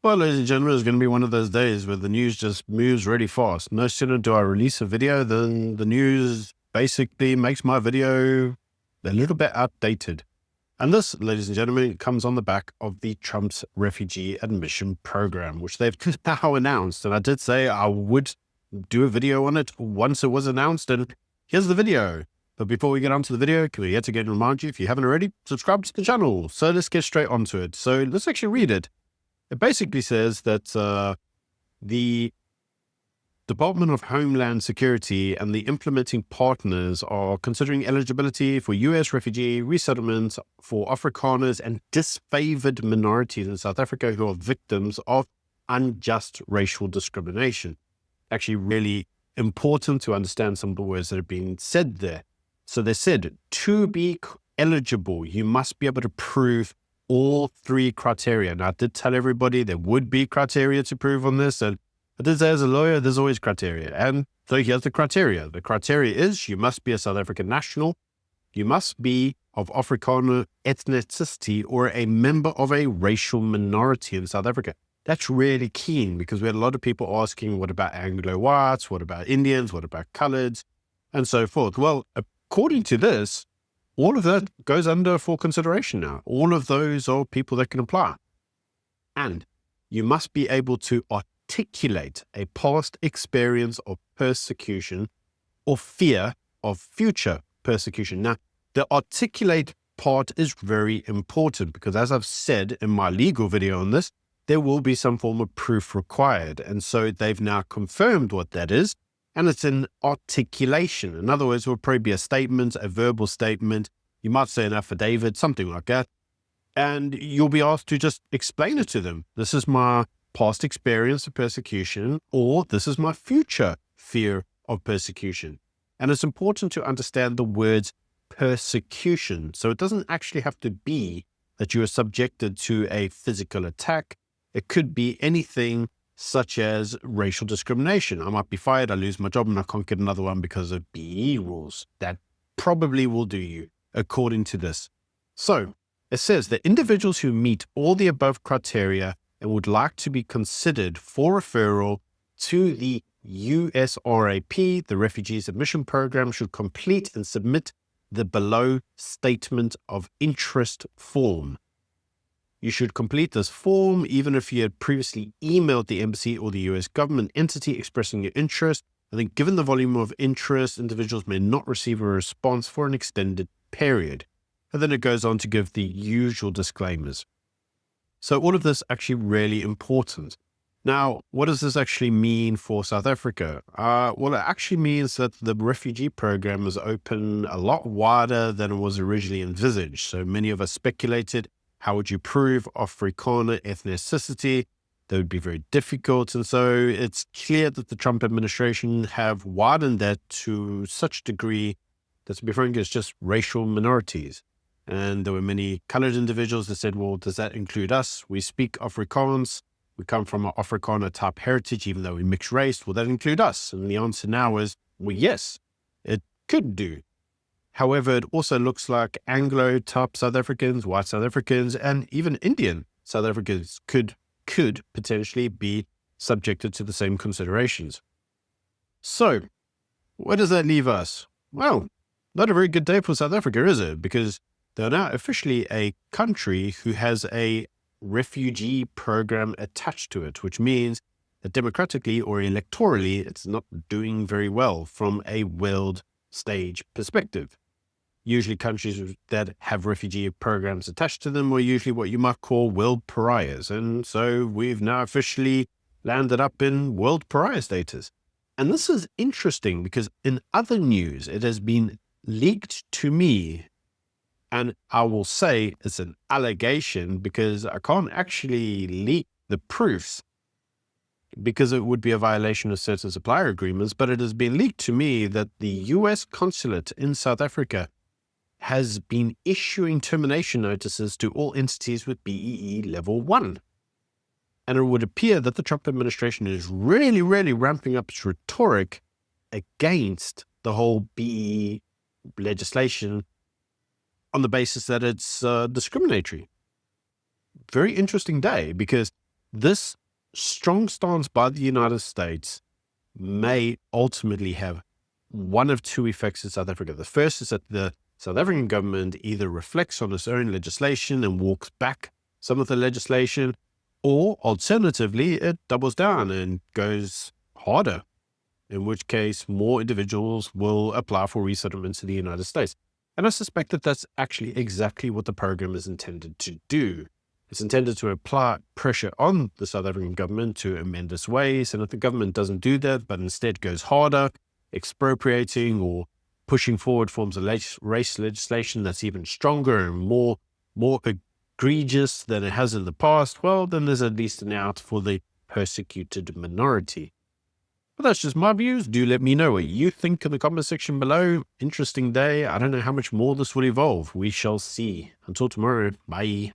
Well, ladies and gentlemen, it's going to be one of those days where the news just moves really fast. No sooner do I release a video than the news basically makes my video a little bit outdated. And this, ladies and gentlemen, comes on the back of the Trump's Refugee Admission Program, which they've now announced. And I did say I would do a video on it once it was announced, and here's the video. But before we get on to the video, can we yet again remind you, if you haven't already, subscribe to the channel. So let's get straight onto it. So let's actually read it. It basically says that the Department of Homeland Security and the implementing partners are considering eligibility for U.S. refugee resettlement for Afrikaners and disfavored minorities in South Africa who are victims of unjust racial discrimination. Actually, really important to understand some of the words that have been said there. So they said, to be eligible, you must be able to prove all three criteria. Now, I did tell everybody there would be criteria to prove on this, and I did say as a lawyer, there's always criteria. And so here's the criteria. The criteria is you must be a South African national, you must be of Afrikaner ethnicity or a member of a racial minority in South Africa. That's really keen because we had a lot of people asking, what about Anglo-whites? What about Indians? What about coloreds? And so forth. Well, according to this, all of that goes under for consideration now. All of those are people that can apply. And you must be able to articulate a past experience of persecution or fear of future persecution. Now, the articulate part is very important because, as I've said in my legal video on this, there will be some form of proof required. And so they've now confirmed what that is. And it's an articulation. In other words, it will probably be a statement, a verbal statement. You might say an affidavit, something like that. And you'll be asked to just explain it to them. This is my past experience of persecution, or this is my future fear of persecution. And it's important to understand the words persecution. So it doesn't actually have to be that you are subjected to a physical attack. It could be anything such as racial discrimination. I might be fired, I lose my job, and I can't get another one because of BE rules. That probably will do you, according to this. So it says that individuals who meet all the above criteria and would like to be considered for referral to the USRAP, the Refugees Admission Program, should complete and submit the below statement of interest form. You should complete this form even if you had previously emailed the embassy or the US government entity expressing your interest. And then given the volume of interest, individuals may not receive a response for an extended period. And then it goes on to give the usual disclaimers. So all of this actually really important. Now, what does this actually mean for South Africa? Well, it actually means that the refugee program is open a lot wider than it was originally envisaged. So many of us speculated, how would you prove Afrikaner ethnicity? That would be very difficult. And so it's clear that the Trump administration have widened that to such a degree that, to be frank, it's just racial minorities. And there were many colored individuals that said, well, does that include us? We speak Afrikaans. We come from an Afrikaner type heritage, even though we mix race. Will that include us? And the answer now is, well, yes, it could do. However, it also looks like Anglo-type South Africans, white South Africans, and even Indian South Africans could potentially be subjected to the same considerations. So, where does that leave us? Well, not a very good day for South Africa, is it? Because they're now officially a country who has a refugee program attached to it, which means that democratically or electorally, it's not doing very well from a world stage perspective. Usually countries that have refugee programs attached to them are usually what you might call world pariahs. And so we've now officially landed up in world pariah status. And this is interesting because in other news, it has been leaked to me. And I will say it's an allegation because I can't actually leak the proofs because it would be a violation of certain supplier agreements. But it has been leaked to me that the US consulate in South Africa has been issuing termination notices to all entities with BEE level 1. And it would appear that the Trump administration is really, really ramping up its rhetoric against the whole BEE legislation on the basis that it's discriminatory. Very interesting day because This strong stance by the United States may ultimately have one of two effects in South Africa. The first is that the South African government either reflects on its own legislation and walks back some of the legislation, or alternatively, it doubles down and goes harder, in which case more individuals will apply for resettlement to the United States. And I suspect that that's actually exactly what the program is intended to do. It's intended to apply pressure on the South African government to amend its ways. And if the government doesn't do that, but instead goes harder, expropriating or pushing forward forms of race legislation that's even stronger and more egregious than it has in the past, well, then there's at least an out for the persecuted minority. But that's just my views. Do let me know what you think in the comment section below. Interesting day. I don't know how much more this will evolve. We shall see. Until tomorrow. Bye.